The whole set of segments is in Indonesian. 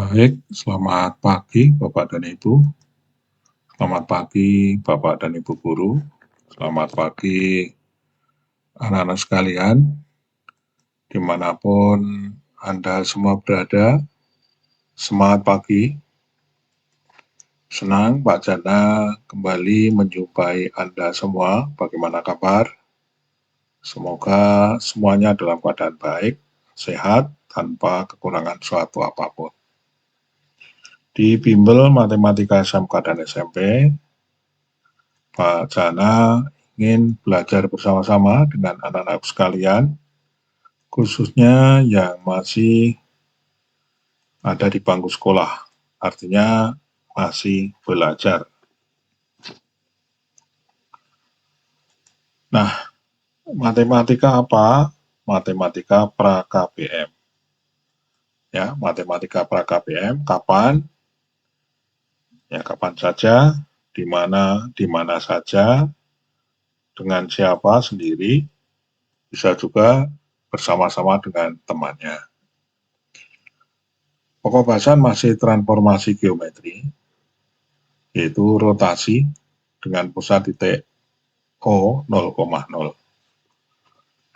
Baik, selamat pagi Bapak dan Ibu. Selamat pagi Bapak dan Ibu guru. Selamat pagi anak-anak sekalian, dimanapun Anda semua berada. Semangat pagi. Senang Pak Jana kembali menjumpai Anda semua. Bagaimana kabar? Semoga semuanya dalam keadaan baik, sehat, tanpa kekurangan suatu apapun. Di Bimbel Matematika SMK dan SMP, Pak Jana ingin belajar bersama-sama dengan anak-anak sekalian, khususnya yang masih ada di bangku sekolah, artinya masih belajar. Nah, matematika apa? Matematika pra-KBM. Ya, matematika pra-KBM, kapan? Ya, kapan saja, di mana saja, dengan siapa sendiri, bisa juga bersama-sama dengan temannya. Pokok bahasan masih transformasi geometri, yaitu rotasi dengan pusat titik O 0,0.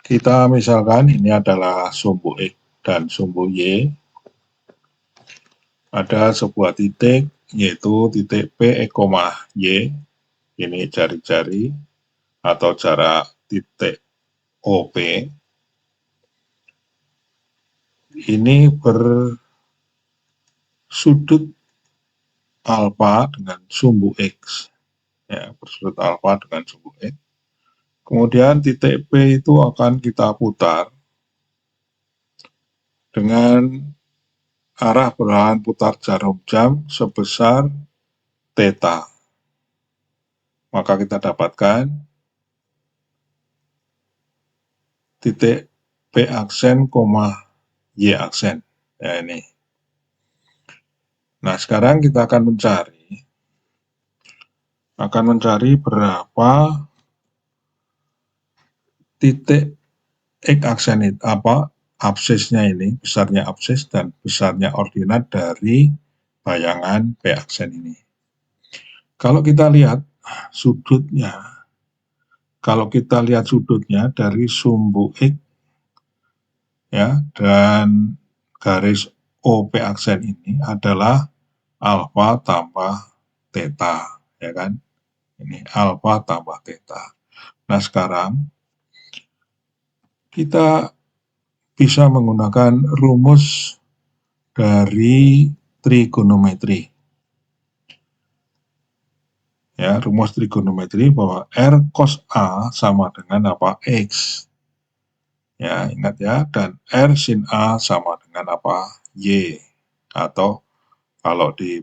Kita misalkan ini adalah sumbu X dan sumbu Y. Ada sebuah titik, yaitu titik P, Y. Ini jari-jari atau jarak titik OP. Ini bersudut alfa dengan sumbu X. Ya, bersudut alfa dengan sumbu X. Kemudian titik P itu akan kita putar dengan arah berlawanan putar jarum jam sebesar theta. Maka kita dapatkan titik P aksen, Y aksen. Ya ini. Nah, sekarang kita akan mencari berapa titik X aksen itu, absisnya ini, besarnya absis dan besarnya ordinat dari bayangan P aksen ini. Kalau kita lihat sudutnya, dari sumbu X ya dan garis OP aksen ini adalah alfa tambah theta, ya kan? Ini alfa tambah theta. Nah, sekarang kita bisa menggunakan rumus dari trigonometri. Ya, rumus trigonometri bahwa R cos A sama dengan apa? X. Ya, ingat ya, dan R sin A sama dengan apa? Y. Atau kalau di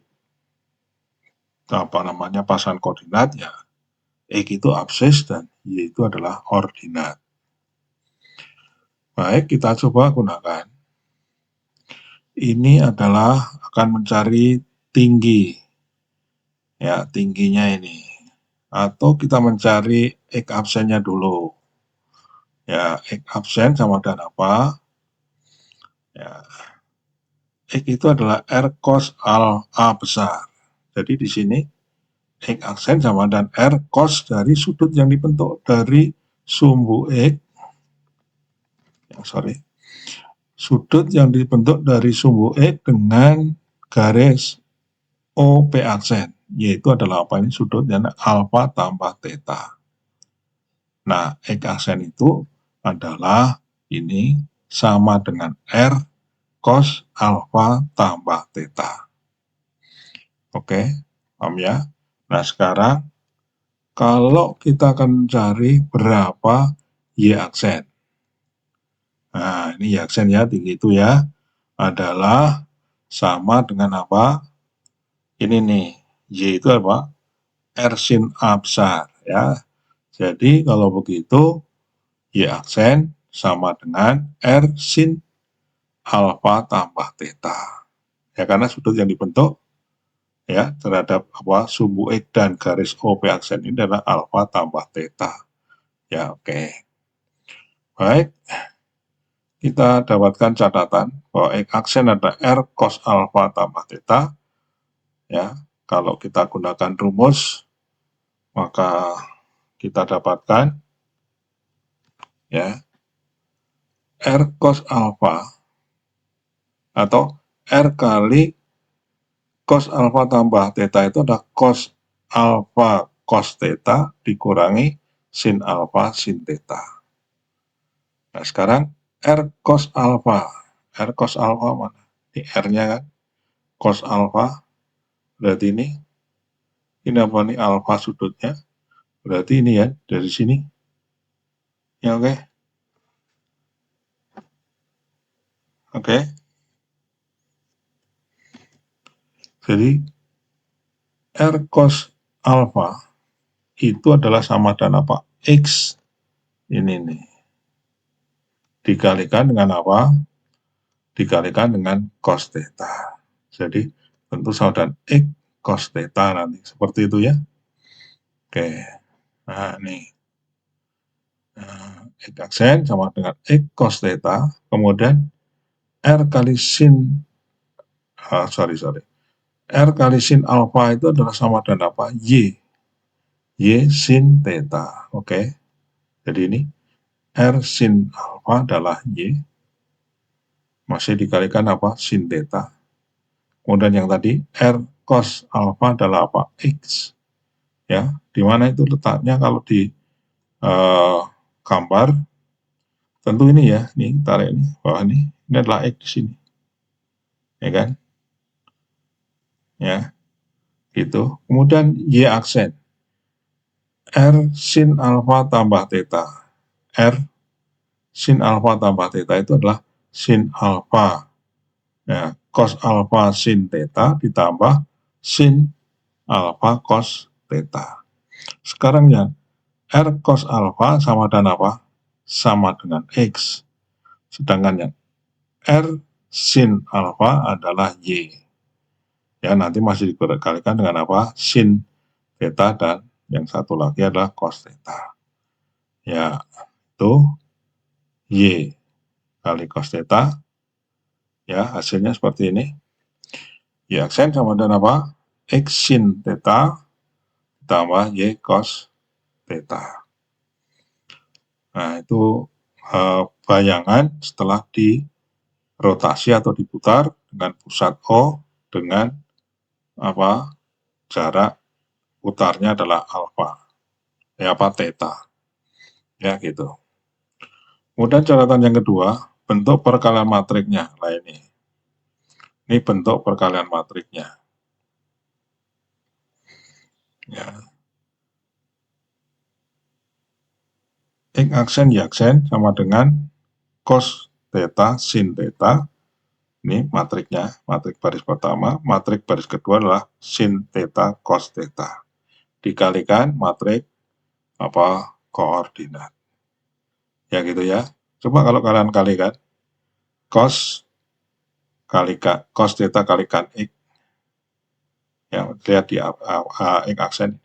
pasangan koordinat ya, X itu absis dan Y itu adalah ordinat. Baik, kita coba gunakan. Ini adalah akan mencari tinggi. Ya, tingginya ini. Atau kita mencari X absennya dulu. Ya, X absen sama dengan apa? Ya, X itu adalah R cos A besar. Jadi di sini X aksen sama dengan R cos dari sudut yang dibentuk dari sumbu X. Sudut yang dibentuk dari sumbu X dengan garis OP aksen, yaitu adalah apa ini? Sudutnya alfa tambah theta. Nah, X aksen itu adalah ini sama dengan R cos alfa tambah theta. Oke, paham ya? Nah, sekarang kalau kita akan mencari berapa Y aksen. Nah, ini Y aksen ya, tinggi itu ya, adalah sama dengan apa? Ini nih, Y itu apa? R sin A besar ya. Jadi kalau begitu Y aksen sama dengan R sin alfa tambah theta. Ya, karena sudut yang dibentuk ya terhadap apa sumbu X dan garis OP aksen ini adalah alfa tambah theta. Ya, oke. Baik. kita dapatkan catatan bahwa X aksen ada R cos alfa tambah theta. Ya, kalau kita gunakan rumus, maka kita dapatkan ya R cos alfa atau R kali cos alfa tambah theta itu adalah cos alfa cos theta dikurangi sin alfa sin theta. Nah, sekarang R cos alfa. R cos alfa mana? Ini R-nya kan. Cos alfa. Berarti ini apa nih? Alfa sudutnya. Berarti ini ya, dari sini. Ya, oke. Oke. Jadi, R cos alfa itu adalah sama dengan apa? X. Ini nih. Dikalikan dengan apa? Dikalikan dengan cos theta. Jadi tentu sama dengan X cos theta nanti. Seperti itu ya. Oke. Nah, nih. X aksen sama dengan X cos theta. Kemudian R kali sin. R kali sin alfa itu adalah sama dengan apa? Y. Y sin theta. Oke. Jadi ini R sin alfa adalah Y. Masih dikalikan apa? Sin theta. Kemudian yang tadi R cos alfa adalah apa? X. Ya, di mana itu letaknya kalau di gambar? Tentu ini ya, nih tarik ini bawah ini adalah X di sini. Ya kan? Ya. Gitu. Kemudian Y aksen. R sin alfa tambah theta. R sin alfa tambah theta itu adalah sin alfa. Ya, cos alfa sin theta ditambah sin alfa cos theta. Sekarang ya, R cos alfa sama dengan apa? Sama dengan X. Sedangkan yang R sin alfa adalah Y. Ya, nanti masih dikalikan dengan apa? Sin theta dan yang satu lagi adalah cos theta. Ya, itu Y kali cos theta. Ya, hasilnya seperti ini. Y aksen sama dengan apa? X sin theta ditambah Y cos theta. Nah, itu bayangan setelah dirotasi atau diputar dengan pusat O dengan apa? Jarak putarnya adalah alfa. Ya, apa? Theta. Ya, gitu. Kemudian catatan yang kedua, bentuk perkalian matriknya. Nah, ini bentuk perkalian matriknya. Ya. X aksen Y aksen sama dengan cos theta sin theta. Ini matriknya, matrik baris pertama, matrik baris kedua adalah sin theta cos theta. Dikalikan matrik apa? Koordinat. Ya gitu ya. Coba kalau kalian kalikan cos cos theta kalikan X. Ya, lihat di X aksen.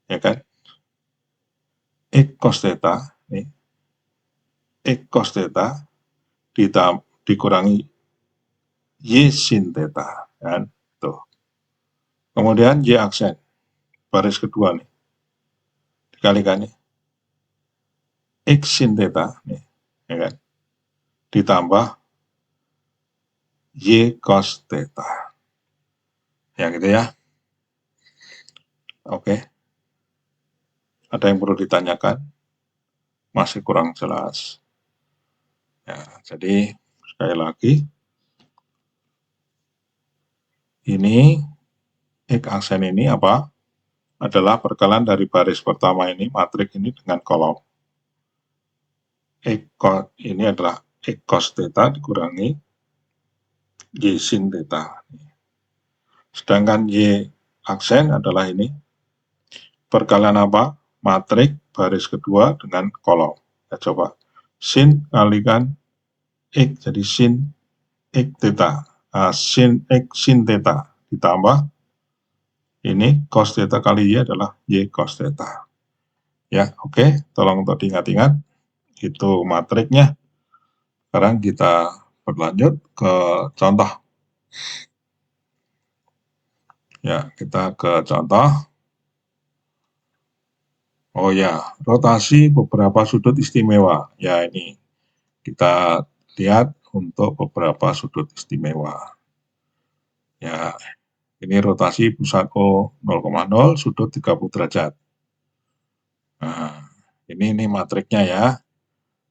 Ya kan? X cos theta, nih. X cos theta dikurangi Y sin theta, kan? Tuh. Kemudian Y aksen, baris kedua nih, dikalikan nih, X sin theta, nih, ya kan? Ditambah Y cos theta. Ya gitu ya. Oke. Ada yang perlu ditanyakan? Masih kurang jelas. Ya, jadi sekali lagi, ini X aksen ini apa? Adalah perkalian dari baris pertama ini, matrik ini dengan kolom. Ini adalah X cos theta dikurangi Y sin theta. Sedangkan Y aksen adalah ini perkalian apa? Matrik baris kedua dengan kolom. Ya, coba sin kalikan X jadi sin X theta. Sin X sin theta ditambah ini cos theta kali Y adalah Y cos theta. Ya, oke. Tolong untuk diingat-ingat. Itu matriknya. Sekarang kita berlanjut ke contoh. Ya, kita ke contoh. Oh ya, rotasi beberapa sudut istimewa. Ya, ini kita lihat untuk beberapa sudut istimewa. Ya, ini rotasi pusat O 0,0, sudut 30 derajat. Nah, ini matriknya ya.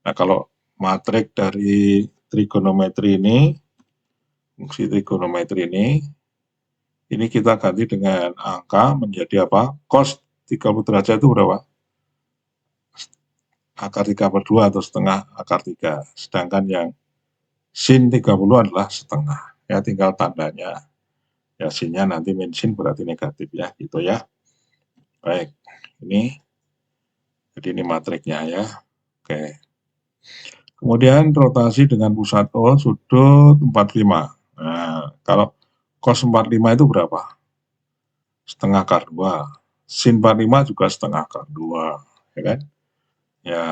Nah, kalau matrik dari trigonometri ini, fungsi trigonometri ini kita ganti dengan angka menjadi apa? Cos 30 derajat itu berapa? Akar 3/2 atau setengah akar 3. Sedangkan yang sin 30 adalah setengah. Ya, tinggal tandanya. Ya, sinnya nanti min sin berarti negatif ya, gitu ya. Baik, jadi ini matriknya ya. Oke. Kemudian rotasi dengan pusat O sudut 45. Nah, kalau cos 45 itu berapa? Setengah akar 2. Sin 45 juga setengah akar 2. Ya kan? Ya,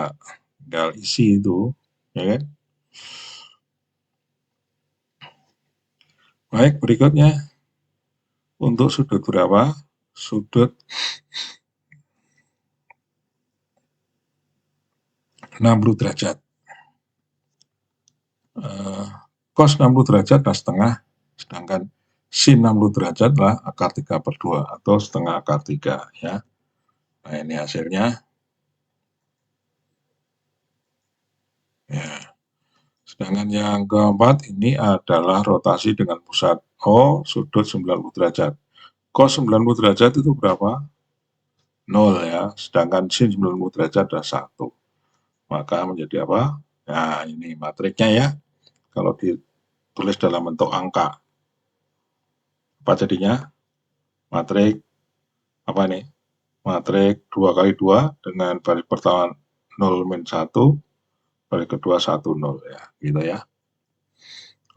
tinggal isi itu. Ya kan? Baik, berikutnya. Untuk sudut berapa? Sudut 60 derajat. Cos 60 derajat adalah setengah, sedangkan sin 60 derajat adalah akar 3/2 atau setengah akar 3 ya. Nah, ini hasilnya. Ya. Sedangkan yang keempat ini adalah rotasi dengan pusat O sudut 90 derajat. Cos 90 derajat itu berapa? 0 ya, sedangkan sin 90 derajat adalah 1. Maka menjadi apa? Nah, ini matriknya ya. Kalau ditulis dalam bentuk angka. Apa jadinya? Matrik apa nih? Matrik 2 kali 2 dengan baris pertama 0 min 1, baris kedua 1 0 ya, gitu ya.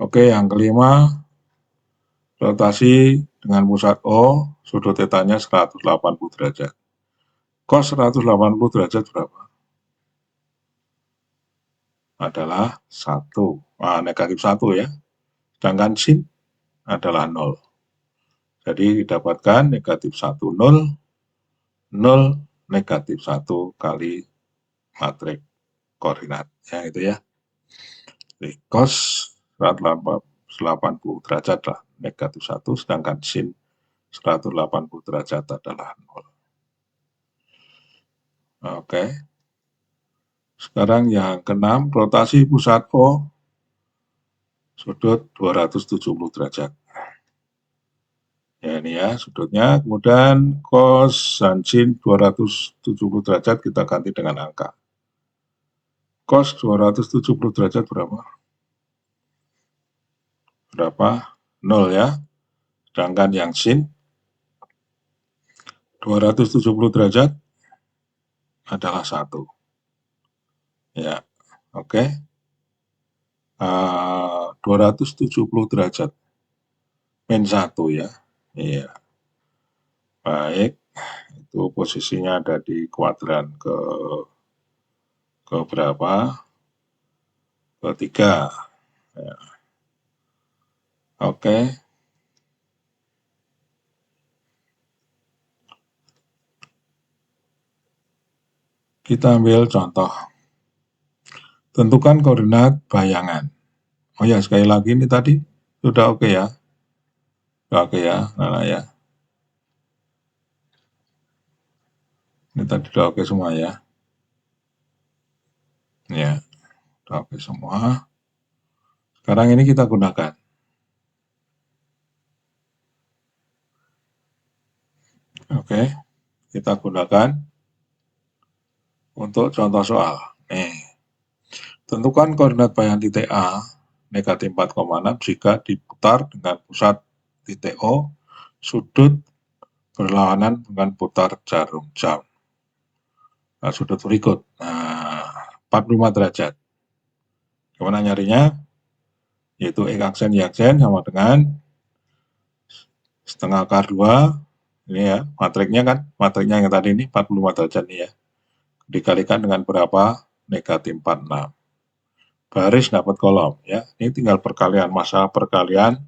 Oke, yang kelima, rotasi dengan pusat O, sudut tetanya 180 derajat. Cos 180 derajat berapa? Adalah 1. Nah, negatif 1 ya. Sedangkan sin adalah 0. Jadi didapatkan negatif 1, 0, 0, negatif 1 kali matrik koordinat. Ya, itu ya. Jadi cos 180 derajat lah negatif 1, sedangkan sin 180 derajat adalah 0. Oke. Sekarang yang keenam, rotasi pusat O sudut 270 derajat. Ya, ini ya sudutnya. Kemudian cos dan sin 270 derajat kita ganti dengan angka. Cos 270 derajat berapa? Berapa? 0 ya. Sedangkan yang sin 270 derajat adalah 1. Ya, oke. 270 derajat min 1 ya. Iya. Baik, itu posisinya ada di kuadran ke berapa? Ketiga. Ya. Oke. Kita ambil contoh. Tentukan koordinat bayangan. Oh ya, sekali lagi ini tadi sudah oke ya. Sudah oke ya, Nana ya. Ini tadi sudah oke semua ya. Ya, sudah oke semua. Sekarang ini kita gunakan. Oke, kita gunakan untuk contoh soal. Nih, tentukan koordinat bayangan titik A negatif 4,6 jika diputar dengan pusat titik O, sudut berlawanan dengan putar jarum jam. Nah, sudut berikut. Nah, 45 derajat. Gimana nyarinya? Yaitu X aksen Y aksen sama dengan setengah akar 2. Ini ya, matriknya kan, matriknya yang tadi ini 45 derajat nih ya. Dikalikan dengan berapa? Negatif 46. baris dapat kolom ya. Ini tinggal perkalian, masalah perkalian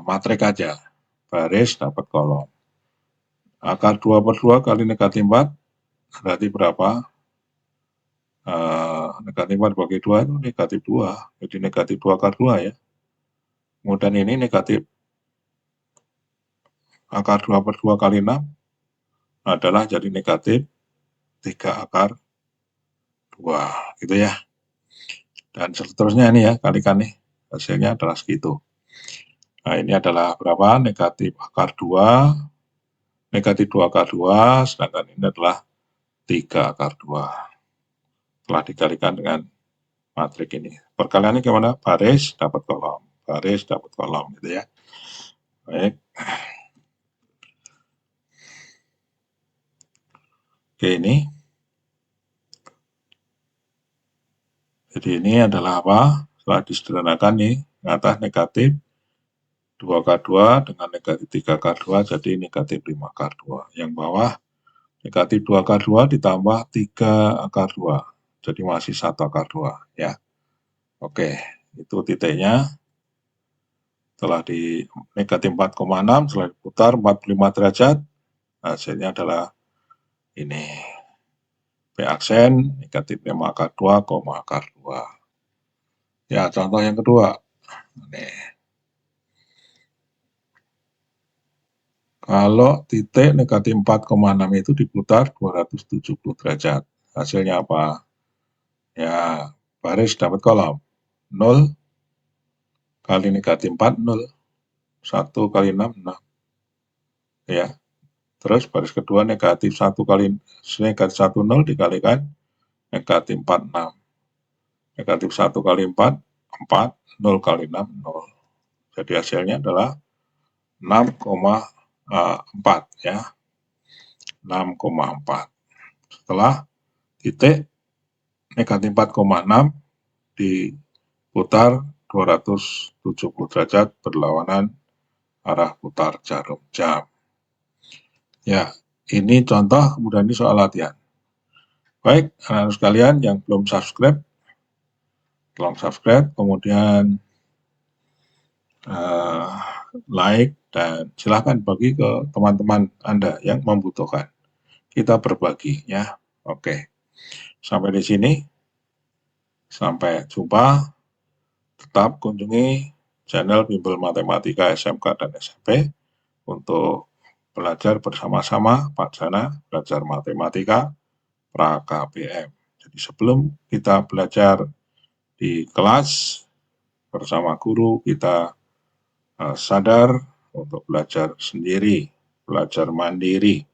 matrik aja. Baris dapat kolom. Akar 2/2 kali negatif 4 berarti berapa? Negatif 4 bagi 2 itu negatif 2. Jadi negatif 2 akar 2 ya. Kemudian ini negatif akar 2/2 kali 6 adalah jadi negatif 3 akar 2 gitu ya. Dan seterusnya ini ya, kalikan nih. Hasilnya adalah segitu. Nah, ini adalah berapa? Negatif akar 2, negatif 2 akar 2, sedangkan ini adalah 3 akar 2. Telah dikalikan dengan matrik ini. Perkaliannya gimana? Baris dapat kolom. Baris dapat kolom gitu ya. Baik. Oke, ini. Jadi ini adalah apa? Setelah disederhanakan nih, atas negatif 2 akar 2 dengan negatif 3 akar 2 jadi negatif 5 akar 2. Yang bawah negatif 2 akar 2 ditambah 3 akar 2. Jadi masih 1 akar 2 ya. Oke, itu titiknya. Setelah di negatif 4,6 setelah diputar 45 derajat, hasilnya adalah ini. P aksen negatif 5 akar 2, akar 2. Ya, contoh yang kedua. Nih. Kalau titik negatif 4,6 itu diputar 270 derajat. Hasilnya apa? Ya, baris dapat kolom. 0 kali negatif 4, 0. 1 kali 6, 6. Ya. Terus baris kedua negatif 1 kali negatif 1, 0 dikalikan negatif 4, 6. Negatif 1 kali 4, 4. 0 kali 6, 0. Jadi hasilnya adalah 6,4 ya. 6,4. Setelah titik negatif 4,6 diputar 270 derajat berlawanan arah putar jarum jam. Ya, ini contoh, kemudian ini soal latihan. Baik, anak-anak sekalian yang belum subscribe, tolong subscribe, kemudian like, dan silahkan bagi ke teman-teman Anda yang membutuhkan. Kita berbagi ya. Oke, sampai di sini. Sampai jumpa. Tetap kunjungi channel Bimbel Matematika SMK dan SMP untuk belajar bersama-sama Pak Jana, belajar matematika pra KBM. Jadi sebelum kita belajar di kelas bersama guru, kita sadar untuk belajar sendiri, belajar mandiri.